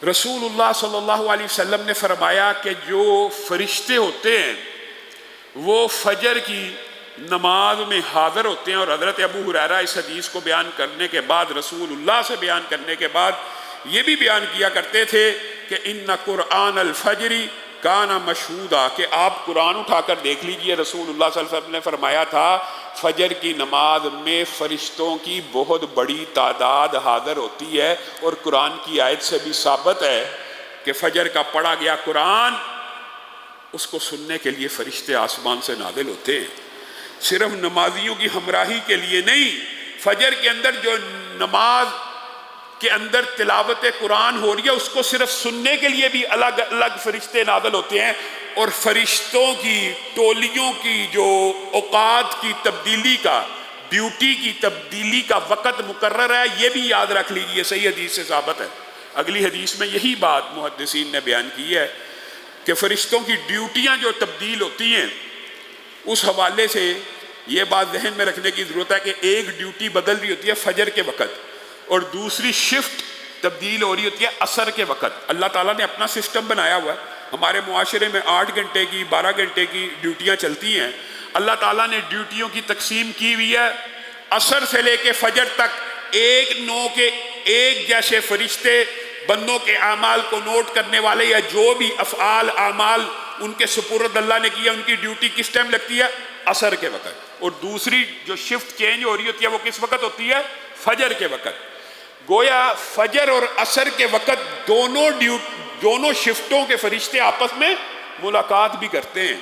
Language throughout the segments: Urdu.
رسول اللہ صلی اللہ علیہ وسلم نے فرمایا کہ جو فرشتے ہوتے ہیں وہ فجر کی نماز میں حاضر ہوتے ہیں، اور حضرت ابو ہریرہ اس حدیث کو بیان کرنے کے بعد، رسول اللہ سے بیان کرنے کے بعد یہ بھی بیان کیا کرتے تھے کہ ان قرآن الفجر کان مشہودا، کہ آپ قرآن اٹھا کر دیکھ لیجئے، رسول اللہ صلی اللہ علیہ وسلم نے فرمایا تھا فجر کی نماز میں فرشتوں کی بہت بڑی تعداد حاضر ہوتی ہے، اور قرآن کی آیت سے بھی ثابت ہے کہ فجر کا پڑھا گیا قرآن اس کو سننے کے لیے فرشتے آسمان سے نازل ہوتے ہیں، صرف نمازیوں کی ہمراہی کے لیے نہیں، فجر کے اندر جو نماز کے اندر تلاوت قرآن ہو رہی ہے اس کو صرف سننے کے لیے بھی الگ الگ فرشتے نازل ہوتے ہیں، اور فرشتوں کی ٹولیوں کی جو اوقات کی تبدیلی کا، ڈیوٹی کی تبدیلی کا وقت مقرر ہے، یہ بھی یاد رکھ لیجئے، صحیح حدیث سے ثابت ہے۔ اگلی حدیث میں یہی بات محدثین نے بیان کی ہے کہ فرشتوں کی ڈیوٹیاں جو تبدیل ہوتی ہیں، اس حوالے سے یہ بات ذہن میں رکھنے کی ضرورت ہے کہ ایک ڈیوٹی بدل رہی ہوتی ہے فجر کے وقت، اور دوسری شفٹ تبدیل ہو رہی ہوتی ہے عصر کے وقت۔ اللہ تعالیٰ نے اپنا سسٹم بنایا ہوا ہے، ہمارے معاشرے میں 8 گھنٹے کی 12 گھنٹے کی ڈیوٹیاں چلتی ہیں، اللہ تعالیٰ نے ڈیوٹیوں کی تقسیم کی ہوئی ہے، عصر سے لے کے فجر تک ایک نو کے ایک جیسے فرشتے بندوں کے اعمال کو نوٹ کرنے والے، یا جو بھی افعال اعمال ان کے سپرد اللہ نے کیا، ان کی ڈیوٹی کس ٹائم لگتی ہے؟ عصر کے وقت، اور دوسری جو شفٹ چینج ہو رہی ہوتی ہے وہ کس وقت ہوتی ہے؟ فجر کے وقت۔ گویا فجر اور عصر کے وقت دونوں شفٹوں کے فرشتے آپس میں ملاقات بھی کرتے ہیں،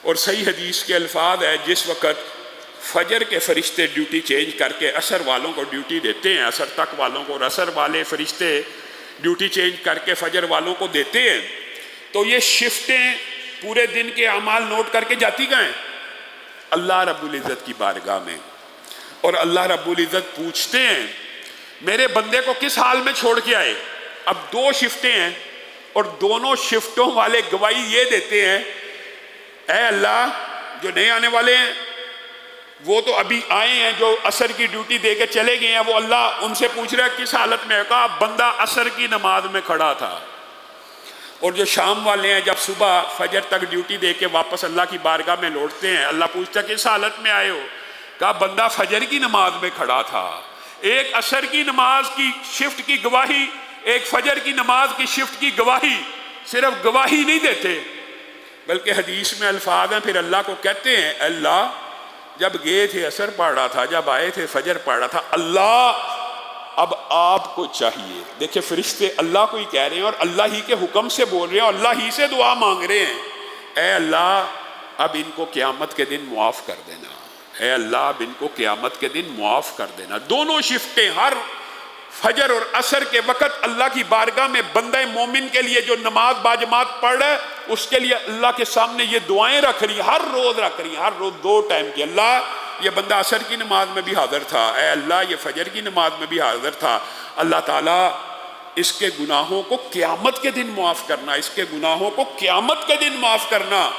اور صحیح حدیث کے الفاظ ہے جس وقت فجر کے فرشتے ڈیوٹی چینج کر کے عصر والوں کو ڈیوٹی دیتے ہیں، عصر تک والوں کو، اور عصر والے فرشتے ڈیوٹی چینج کر کے فجر والوں کو دیتے ہیں، تو یہ شفٹیں پورے دن کے اعمال نوٹ کر کے جاتی کہاں ہیں؟ اللہ رب العزت کی بارگاہ میں، اور اللہ رب العزت پوچھتے ہیں میرے بندے کو کس حال میں چھوڑ کے آئے؟ اب 2 شفٹیں ہیں، اور دونوں شفٹوں والے گواہی یہ دیتے ہیں اے اللہ، جو نئے آنے والے ہیں وہ تو ابھی آئے ہیں، جو عصر کی ڈیوٹی دے کے چلے گئے ہیں، وہ اللہ ان سے پوچھ رہا ہے کس حالت میں ہے؟ کہا بندہ عصر کی نماز میں کھڑا تھا۔ اور جو شام والے ہیں جب صبح فجر تک ڈیوٹی دے کے واپس اللہ کی بارگاہ میں لوٹتے ہیں، اللہ پوچھتا ہے کس حالت میں آئے ہو؟ کہا بندہ فجر کی نماز میں کھڑا تھا۔ ایک عصر کی نماز کی شفٹ کی گواہی، ایک فجر کی نماز کی شفٹ کی گواہی، صرف گواہی نہیں دیتے بلکہ حدیث میں الفاظ ہیں، پھر اللہ کو کہتے ہیں اللہ جب گئے تھے عصر پڑھ رہا تھا، جب آئے تھے فجر پڑھ رہا تھا، اللہ اب آپ کو چاہیے، دیکھیں فرشتے اللہ کو ہی کہہ رہے ہیں اور اللہ ہی کے حکم سے بول رہے ہیں اور اللہ ہی سے دعا مانگ رہے ہیں، اے اللہ اب ان کو قیامت کے دن معاف کر دینا، اے اللہ اب ان کو قیامت کے دن معاف کر دینا۔ دونوں شفٹیں ہر فجر اور عصر کے وقت اللہ کی بارگاہ میں بندہ مومن کے لیے جو نماز باجماعت پڑھ رہا ہے اس کے لیے اللہ کے سامنے یہ دعائیں رکھ رہی ہیں، ہر روز رکھ رہی ہیں، ہر روز 2 ٹائم کی۔ اللہ یہ بندہ عصر کی نماز میں بھی حاضر تھا، اے اللہ یہ فجر کی نماز میں بھی حاضر تھا، اللہ تعالیٰ اس کے گناہوں کو قیامت کے دن معاف کرنا، اس کے گناہوں کو قیامت کے دن معاف کرنا۔